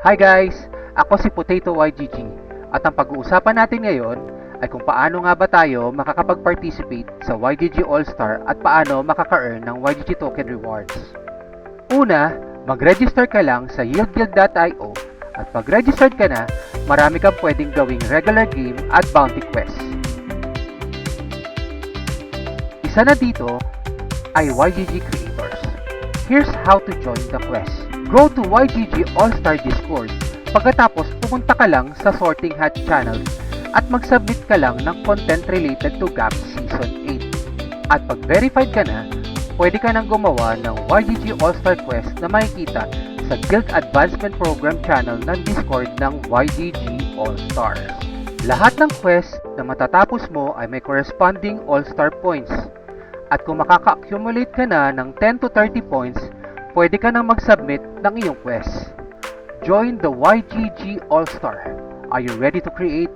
Hi guys! Ako si Potato YGG at ang pag-uusapan natin ngayon ay kung paano nga ba tayo makakapag-participate sa YGG All-Star at paano makaka-earn ng YGG Token Rewards. Una, mag-register ka lang sa yieldguild.io at pag-registered ka na, marami kang pwedeng gawing regular game at bounty quest. Isa na dito ay YGG Creators. Here's how to join the quest. Go to YGG All-Star Discord. Pagkatapos, pumunta ka lang sa Sorting Hat channel at mag-submit ka lang ng content related to GAP Season 8. At pag verified ka na, pwede ka nang gumawa ng YGG All-Star Quest na makikita sa Guild Advancement Program channel ng Discord ng YGG All-Stars. Lahat ng quest na matatapos mo ay may corresponding All-Star points. At kung makaka-accumulate ka na ng 10 to 30 points, pwede ka nang mag-submit ng iyong quest. Join the YGG All-Star. Are you ready to create?